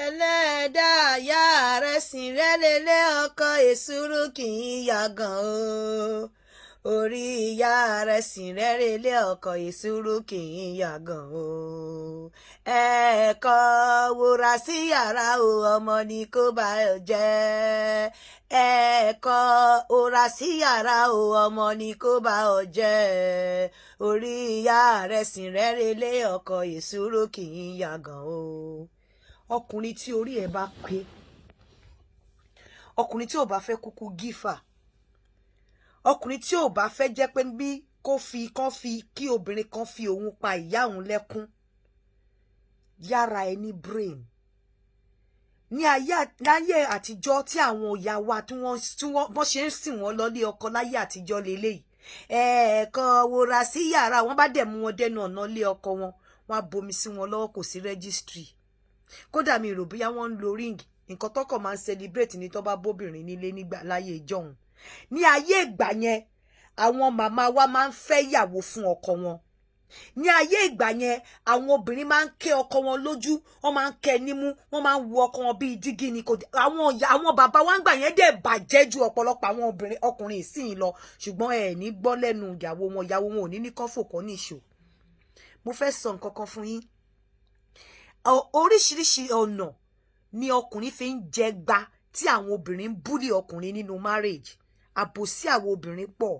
ẹlẹ́dàá ìyá rẹ̀ sìn rẹ́ lélẹ̀ ọkọ èsúrú kì í yàgàn o. Orí ìyá rẹ̀ sìn rẹ́ lélẹ̀ ọkọ èsúrú kì í yàgàn o. Ẹ̀ẹ̀kọ́ wúrà sí yàrá o, ọmọ ni kó bá ẹ jẹ́. Ẹ̀ẹ̀kọ́ wúrà sí yàrá o, ọmọ ni kó bá ọ jẹ́. Orí ìyá rẹ̀ sìn rẹ́ lélẹ̀ ọkọ èsúrú kì í yàgàn o. Ọkùnrin tí orí ẹ̀ bá pé, ọkùnrin tí ò bá fẹ́ kúkú gífà, ọkùnrin tí ò bá fẹ́ jẹ́ pé bí kí obìnrin kan fi òun pa ìyá òun lẹ́kún, yára ẹ ní brain. Ní ayé àtijọ́ tí àwọn ìyá wa tí wọ́n ṣe ń sìn wọ́n lọ lé ọkọ láyé àtijọ́ leléyìí, ẹ̀ẹ̀kan wòrà sí yàrá wọn bá dẹ̀ mú wọn dẹnu ọ̀nà lé ọkọ wọn, wọn á bomi sí wọn lọ́wọ́, kò sí registry. Kódà mi rò bóyá wọ́n ń lo ring, nǹkan tọ́kọ̀ máa ń celebrate ní tó bá bóbìnrin nílé nígbà láyé ìjọ́un. Ní ayé ìgbà yẹn, àwọn màmá wa máa ń fẹ́ ìyàwó fún ọkọ wọn. Ní ayé ìgbà yẹn, àwọn obìnrin máa ń kẹ́ ọkọ wọn lójú, wọ́n máa ń kẹ́ nímú, wọ́n máa ń wo ọkọ wọn bíi dígí ni. Àwọn bàbá wa ń gbà yẹn dẹ̀ bàjẹ́ ju ọ̀pọ̀lọpọ̀ àwọn ọkùnrin ìsìn lọ, ṣùgbọ́n ẹ ní gbọ́ lẹ́nu ìyàwó wọn ò ní kán fòkọ́ ní ìṣó. Mo fẹ́ sọ nǹkan kan fún yín. Oríṣiríṣi ọ̀nà ni ọkùnrin fi ń jẹ gba tí àwọn obìnrin ń búlì ọkùnrin nínú marriage. Àbòsí àwọn obìnrin pọ̀,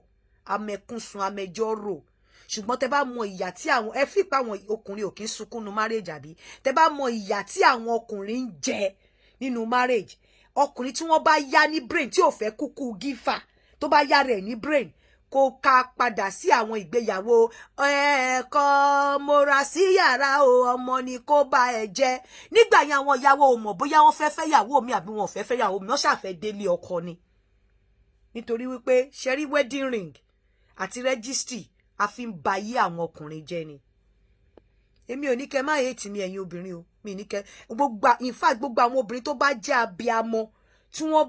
amẹkúnsun amẹjọ́ rò. Ṣùgbọ́n tẹ bá mọ ìyà tí àwọn fípa àwọn ọkùnrin ò kí ń sunkún nínú marriage àbí tẹ bá mọ ìyà tí àwọn ọkùnrin ń jẹ nínú marriage. Ọkùnrin tí wọ́n bá yá ní brain tí ò fẹ́ kúkú gífà, tó bá yá rẹ̀ ní brain, kó ká padà sí àwọn ìgbéyàwó ẹ̀ẹ̀kọ́ mọ́ra sí yàrá o, ọmọ ni kó bá ẹ jẹ́. Nígbà yẹn àwọn ìyàwó ò mọ̀ bóyá wọ́n fẹ́ fẹ́ yàwó mi àbí wọn ò fẹ́ fẹ́ yàwó mi, wọ́n ṣàfẹ́ délé ọkọ ni. Nítorí wípé ṣẹ́rí wedding ring àti registry a fi ń ba ayé àwọn ọkùnrin jẹ́ ni. Èmi ò ní kẹ́ má hate mi ẹ̀yin obìnrin o, mi ní kẹ́ in fact gbogbo àwọn obìnrin tó bá jẹ́ abiyamọ tí wọ́n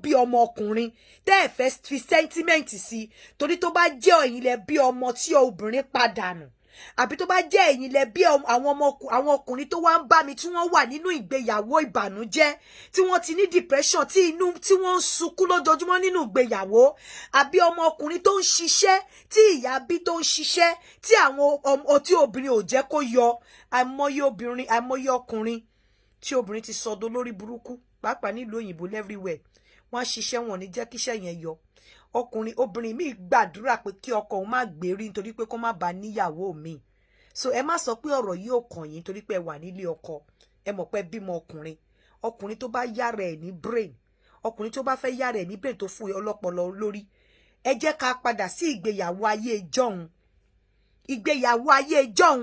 bí ọmọ ọkùnrin tẹ́ ẹ̀ fẹ́ fi sentiment sí, torí tó bá jẹ́ ẹ̀yin lẹ bí ọmọ tí obìnrin pàdánù, àbí tó bá jẹ́ ẹ̀yin lẹ bí àwọn ọkùnrin tó wá ń bá mi tí wọ́n wà nínú ìgbéyàwó ìbànújẹ́, tí wọ́n ti ní depression, tí wọ́n ń sunkún lójoojúmọ́ nínú ìgbéyàwó, àbí ọmọ ọkùnrin tó ń ṣiṣẹ́, tí ìyá bí tó ń ṣiṣẹ́, tí tí obìnrin ò jẹ́ kó yọ. Àìmọye ọkùnrin tí obìnrin ti sọdọ lórí burúkú, pàápàá nílùú òyìnbó everywhere, wọ́n á ṣiṣẹ́ wọn ní jẹ́ kíṣẹ́ yẹn yọ. Obìnrin míì gbàdúrà pé kí ọkọ òun má gbérí nítorí pé kó má bàa níyàwó mi. So ẹ má sọ pé ọ̀rọ̀ yìí ò kàn yín torí pé ẹ wà nílé ọkọ, ẹ mọ̀ pé bímọ ọkùnrin tó bá yára ẹ̀ ní brain, ọkùnrin tó bá fẹ́ yára ẹ̀ ní brain tó fún ọlọ́pọlọ lórí. Ẹ jẹ́ ká padà sí ìgbéyàwó ayé ìjọ́un. Ìgbéyàwó ayé ìjọ́un,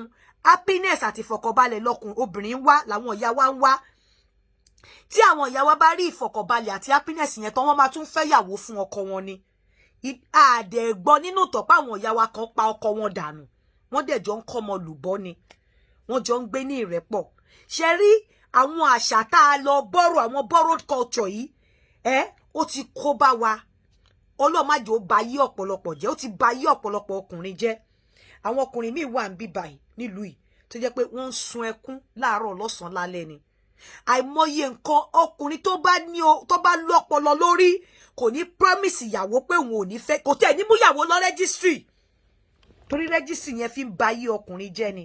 happiness àti ìfọ̀kànbalẹ̀ obìnrin wá, làwọn ìyá wa ń wá. Tí àwọn ìyá wa bá rí ìfọ̀kànbalẹ̀ àti happiness yẹn tán, wọ́n máa tún fẹ́ yàwó fún ọkọ wọn ni. Àdẹ̀gbọ́ nínú ìtàn pé àwọn ìyá wa kan pa ọkọ wọn dànù, wọ́n dẹ̀ jọ ń kọ́mọ lùbọ́ ni, wọ́n jọ ń gbé ní ìrẹ́pọ̀. Ṣe rí àwọn àṣà tá a lọ bọ́rọ̀, àwọn borrowed culture yìí, ó ti kó bá wa. Ọlọ́run má jẹ́ ó ba yí ọ̀pọ̀lọpọ̀ jẹ́, ó ti ba yí ọ̀pọ̀lọpọ̀ ọkùnrin jẹ́. Àwọn ọkùnrin míì wà ń bí báyìí nílùú yìí tó jẹ́ pé wọ́n ń sun ẹkún láàárọ̀ lọ́sàn-án lálẹ́ ni. Àìmọye nǹkan ọkùnrin tó bá lọ́pọlọ lórí kò ní promise ìyàwó pé òun ò ní fẹ́, kò tẹ̀ ní mú ìyàwó lọ registry, torí registry yẹn fi ń ba ayé ọkùnrin jẹ́ ni.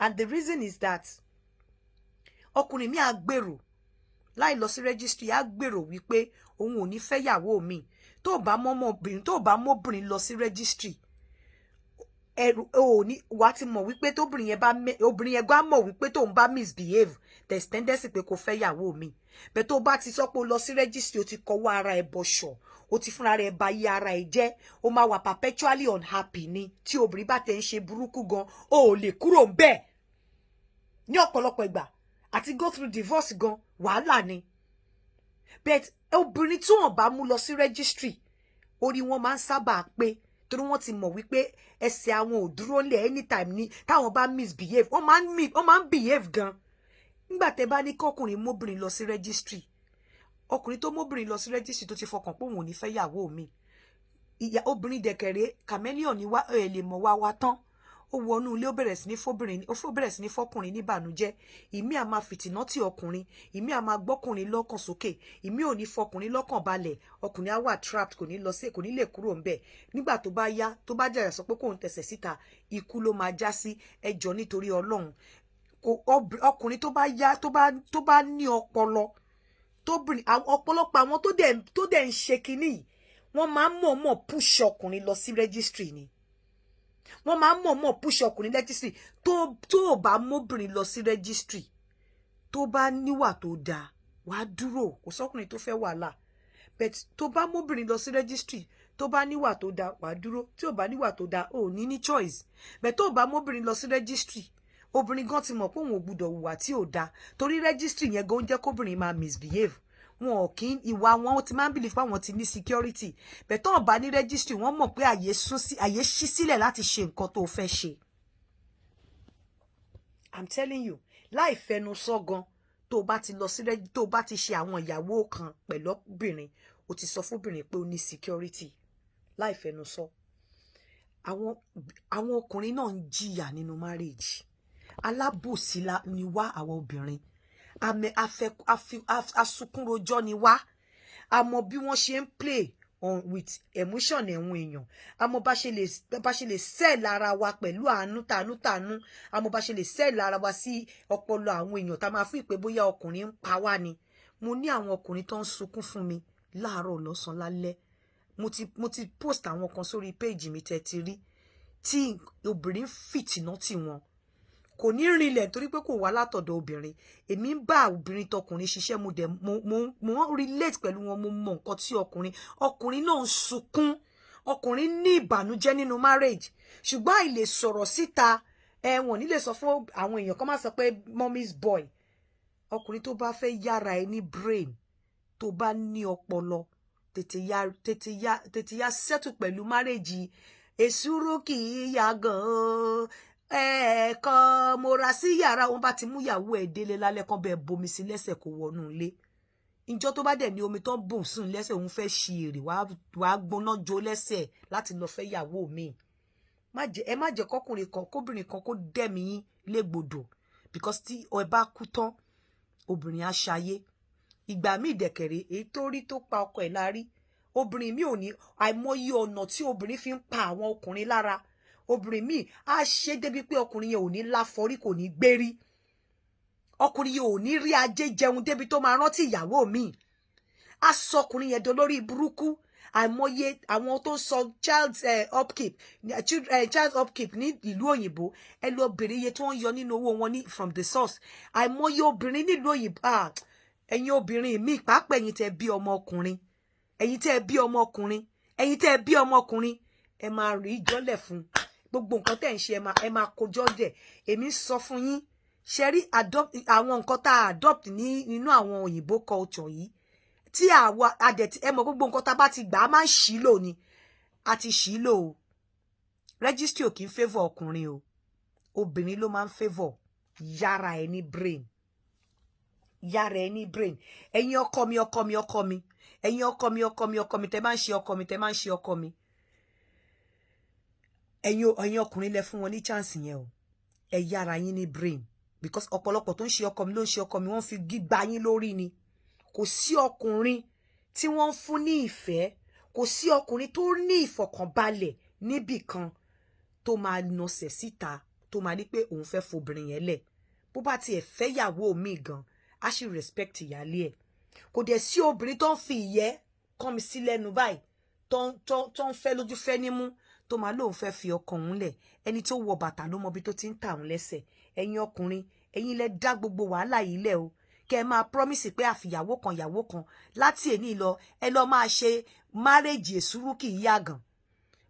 And the reason is that ọkùnrin mi á gbèrò láì lọ sí registry, á gbèrò wípé òun ò ní fẹ́ ìyàwó mi. Tó bá mọ́bìnrin lọ sí registry, wà á ti mọ̀ wípé obìnrin yẹn gbá mọ̀ wípé tóun bá misbehave, there's tendency pé kò fẹ́ yàwó mi. Bẹ́ẹ̀ tó bá ti sọ pé ó lọ sí registry, ó ti kọwọ́ ara ẹ̀ bọ̀ṣọ̀, ó ti fúnra rẹ̀ ba yí ara ẹ̀ jẹ́, ó máa wà perpetually unhappy ni. Tí obìnrin bá tẹ̀ ń ṣe burúkú gan, ó lè kúrò ńbẹ̀. Ní ọ̀pọ̀lọpọ̀ ìgbà àti go through divorce gan wàhálà ni. But obìnrin tí wọ́n bá mú lọ sí registry, orí wọn máa ń sábà pé, torí wọ́n ti mọ̀ wípé ẹsẹ̀ àwọn ò dúró lẹ̀ anytime ni. Táwọn bá misbehave, wọ́n máa ń behave gan. Nígbà tẹ́ bá ní kọkùnrin móbìnrin lọ sí registry, ọkùnrin tó móbìnrin lọ sí registry tó ti fọkàn pé òun ò ní fẹ́ yàwó mi, obìnrin dẹ̀kẹ̀rẹ́ chameleon ni wá, ẹ lè mọ̀ wá tán. ó wọnú ilé ó bẹ̀rẹ̀ sí ní fóbìnrin ó bẹ̀rẹ̀ sí ní fọ́kùnrin ní ìbànújẹ́ ìmí á máa fìtìná tí ọkùnrin ìmí á máa gbọ́kùnrin lọ́kàn sókè ìmí ò ní fọkùnrin lọ́kàn balẹ̀ ọkùnrin á wà trapped kò ní lọ sí kò ní lè kúrò ńbẹ̀ nígbà tó bá yá tó bá jẹ̀rẹ̀ sọ pé kò ń tẹ̀sẹ̀ síta ikú ló máa já sí ẹjọ́ nítorí Ọlọ́run ọkùnrin tó bá yá tó bá ní ọpọlọ tóbìnrin ọ̀pọ̀lọpọ̀ àwọn tó dẹ̀ ń ṣe kinní yìí wọ́n máa ń mọ̀ọ́mọ̀ push ọkùnrin lọ sí registry ni wọ́n máa ń mọ̀ọ́mọ̀ push ọkùnrin registry tó ò bá móbìnrin lọ sí registry tó bá níwà tó dáa wàá dúró kò sọ́kùnrin tó fẹ́ wàhálà but tó bá móbìnrin lọ sí registry tó bá níwà tó dáa wàá dúró tí ò bá níwà tó dáa ò ní choice but tó bá móbìnrin lọ sí registry obìnrin gan ti mọ̀ pé òun ò gbúdọ̀ hùwà tí ò dáa torí registry yẹn gan jẹ́ kóbìnrin máa misbehave wọn ò kí ìwà wọn ti máa ń believe pé àwọn ti ní security bẹ̀tọ́ ọ̀bá ní registry wọ́n mọ̀ pé àyè ṣí sílẹ̀ láti ṣe nǹkan tó fẹ́ ṣe. I'm telling you láì fẹnu sọ gan tó bá ti lọ sí tó bá ti ṣe àwọn ìyàwó kan pẹ̀lú obìnrin o ti sọ fóbìnrin pé ó ní security láì fẹnu sọ. Àwọn ọkùnrin náà ń jìyà nínú marriage alábòsí ni wá àwọn obìnrin asukunrojọ́ ni wá a mọ bí wọ́n ṣe ń play with emotion ẹ̀wọ̀n èèyàn a mọ bá ṣe lè sell ara wa pẹ̀lú àánú tànú a mọ bá ṣe lè sell ara wa sí ọpọlọ àwọn èèyàn tá máa fún ìpè bóyá ọkùnrin ń pa wá ni mo ní àwọn ọkùnrin tó ń sunkún fún mi láàárọ̀ lọ́sàn lálẹ́ mo ti post àwọn kan sórí page mi tẹ́ ti rí tí obìnrin fìtìná tì wọ́n kò ní rinlẹ̀ torí pé kò wá látọ̀dọ̀ obìnrin èmi ń bá obìnrin tọkùnrin ṣiṣẹ́ mo relate pẹ̀lú wọn mo mọ nǹkan tí ọkùnrin náà ń sunkún ọkùnrin ní ìbànújẹ́ nínú marriage ṣùgbọ́n àìlè sọ̀rọ̀ síta ẹ̀wọ̀n nílè sọ fún àwọn èèyàn kan máa sọ pé mommy's boy ọkùnrin tó bá fẹ́ yára ẹ ní brain tó bá ní ọpọlọ tètè ya settle pẹ̀lú marriage èsúrú kì í yá gan-an ẹ̀ẹ̀kan mo ra sí yàrá wọn bá ti mú ìyàwó ẹ̀ délé lálẹ́ kan bẹ́ẹ̀ bomi sí lẹ́sẹ̀ kó wọnú ilé ìjọ tó bá dẹ̀ ní omi tó ń bùn sùn lẹ́sẹ̀ òun fẹ́ ṣi èrè wàá gbóná jó lẹ́sẹ̀ láti lọ fẹ́ ìyàwó mi ẹ má jẹ́ kọkùnrin kan kóbìnrin kan kó dẹ̀mí yín légbodò because tí ẹ bá kú tán obìnrin á ṣayé ìgbà míì dẹ̀kẹ̀rẹ̀ èyí tó rí tó pa ọkọ ẹ̀ lárí obìnrin mi ò ní àìmọye ọ̀nà tí obìnrin fi ń pa àwọn ọkùnrin lára obìnrin míì á ṣe débi pé ọkùnrin yẹn ò ní láforí kò ní gbérí ọkùnrin yẹn ò ní rí ajé jẹun débi tó máa rántí ìyàwó mi á sọ ọkùnrin yẹn dolórí burúkú àìmọye àwọn tó ń sọ child upkeep ní ìlú òyìnbó ẹ lọ bèrè iye tí wọ́n ń yọ nínú owó wọn ní from the source àìmọye obìnrin nílùú òyìnbó ẹ̀yin obìnrin míì pàápàá ẹ̀yin tẹ́ bí ọmọ ọkùnrin ẹ máa rí ìjọ́lẹ̀ fún gbogbo nǹkan tẹ́ ń ṣe ẹ máa kójọ́ dẹ̀ èmi sọ fún yín ṣe rí àwọn nǹkan tá a adopt nínú àwọn òyìnbó culture yìí tí àwa adẹ̀tí ẹ mọ̀ gbogbo nǹkan tá a bá ti gbà á máa ń ṣì lò ni a ti ṣì lò o registry ò kì í favour ọkùnrin o obìnrin ló máa ń favour yára ẹ ní brain ẹ̀yin ọkọ mi ẹ̀yin ọkọ mi tẹ́ máa ń ṣe ọkọ mi ẹ̀yin ọkùnrin lẹ fún wọn ní chance yẹn o ẹ yára yín ní brain because ọ̀pọ̀lọpọ̀ tó ń ṣe ọkọ mi ló ń ṣe ọkọ mi wọ́n fi gbígba yín lórí ni kò sí ọkùnrin tí wọ́n ń fún ní ìfẹ́ kò sí ọkùnrin tó ní ìfọ̀kànbalẹ̀ níbì kan tó máa nọsẹ̀ síta tó máa ní pé òun fẹ́ fobìnrin yẹn lẹ̀ bó bá tiẹ̀ fẹ́ yàwó mi gan á sì respect ìyálé ẹ̀ kò dẹ̀ sí obìnrin tó ń fi ìyẹ́ kàn mí sí lẹ́nu báyìí tó ń fẹ́ lójú fẹ́ nímú tó máa lóun fẹ́ fi ọkọ òun lẹ̀ ẹni tó wọ bàtà ló mọ bí tó ti ń tà òun lẹ́sẹ̀ ẹ̀yin ọkùnrin ẹ̀yin lẹ dá gbogbo wàhálà yìí lẹ̀ o kẹ́ ẹ máa promise pé àfìyàwó kan láti èní lọ ẹ lọ máa ṣe marriage èsúrú kì í yàgàn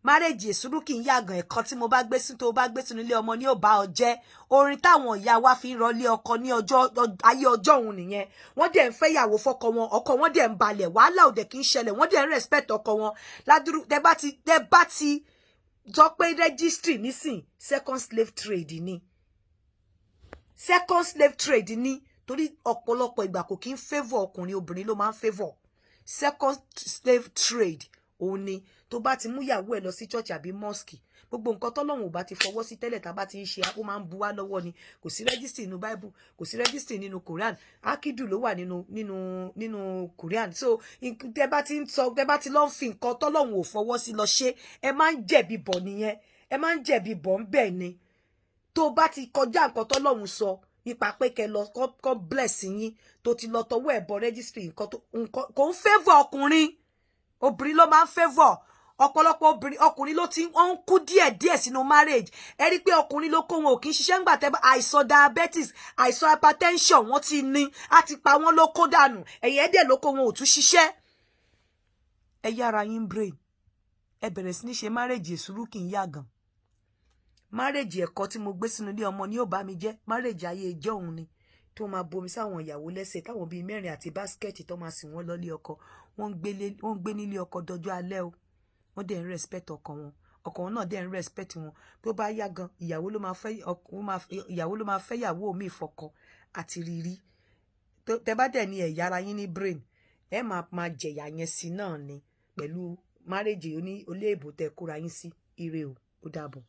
marriage èsúrú kì í yàgàn ẹ̀kan tí mo bá gbé sí tó bá gbé sínú ilé ọmọ ní ò bá ọ jẹ́ orin táwọn ìyá wa fi ń rọlé ọkọ ní ayé ọjọ́ òun nìyẹn wọ́n dẹ̀ ń fẹ́ yàwó fọ́kọ wọn ọkọ wọn dẹ̀ ń balẹ̀ wàhálà ò dẹ̀ kì í ṣẹlẹ̀ wọ́n dẹ̀ ń respect ọkọ wọn ládùrú tẹ bá ti sọ pé registry nísìn second slave trade ni torí ọ̀pọ̀lọpọ̀ ìgbà kò kí ń favour ọkùnrin obìnrin ló máa ń favour second slave trade òun ni tó bá ti mú ìyàwó ẹ lọ sí church àbí mosque gbogbo nǹkan tọ́lọ́run ò bá ti fọwọ́ sí tẹ́lẹ̀ tá bá ti ń ṣe ó máa ń bu wá lọ́wọ́ ni kò sí registry nínú Bible kò sí registry nínú Quran akidu ló wà nínú Quran so tẹ́ bá ti ń sọ tẹ́ bá ti lọ ń fi nǹkan tọ́lọ́run ò fọwọ́ sí lọ ṣe ẹ máa ń jẹ̀bi bọ̀ nìyẹn ẹ máa ń jẹ̀bi bọ̀ ń bẹ̀ ni tó bá ti kọjá nǹkan tọ́lọ́run sọ nípa pé kẹ́ lọ kọ́ bless yín tó ti lọ tọwọ́ ẹ̀ bọ registry nǹkan kò ń favour ọkùnrin obìnrin ló máa ń favour ọ̀pọ̀lọpọ̀ ọkùnrin ló ti ń kú díẹ̀ sínú marriage ẹ rí pé ọkùnrin ló kó wọn ò kì í ṣiṣẹ́ ńgbà tẹ́ àìsàn diabetes àìsàn hypertension wọ́n ti ní á ti pa wọ́n ló kó dànù ẹ̀yẹ́ dẹ̀ ló kó wọn ò tún ṣiṣẹ́ ẹ yára yín brain ẹ bẹ̀rẹ̀ sí ní ṣe marriage èsúrú kì í yàgàn marriage ẹ̀kọ́ tí mo gbé sínú ilé ọmọ ni ó bá mi jẹ́ marriage ayé ìjọ òun ni tó máa bomi sáwọn ìyàwó lẹ́sẹ̀ táwọn bíi mẹ́rin àti báskẹ́ẹ̀tì tó máa sìn wọ́n lọ lé ọkọ wọ́n ń gbé nílé ọkọ dọjọ́ alẹ́ o wọ́n dẹ̀ ń respect ọkọ wọn náà dẹ̀ ń respect wọn tó bá yá gan ìyàwó ló máa fẹ́ ìyàwó mi ìfọkọ àti rírí tẹ́ bá dẹ̀ ní ẹ̀yà ara yín ní brain ẹ máa jẹ̀yà yẹn sí náà ni pẹ̀lú marriage oní olóòbò tẹ́ kóra yín sí ire o ó dàbọ̀.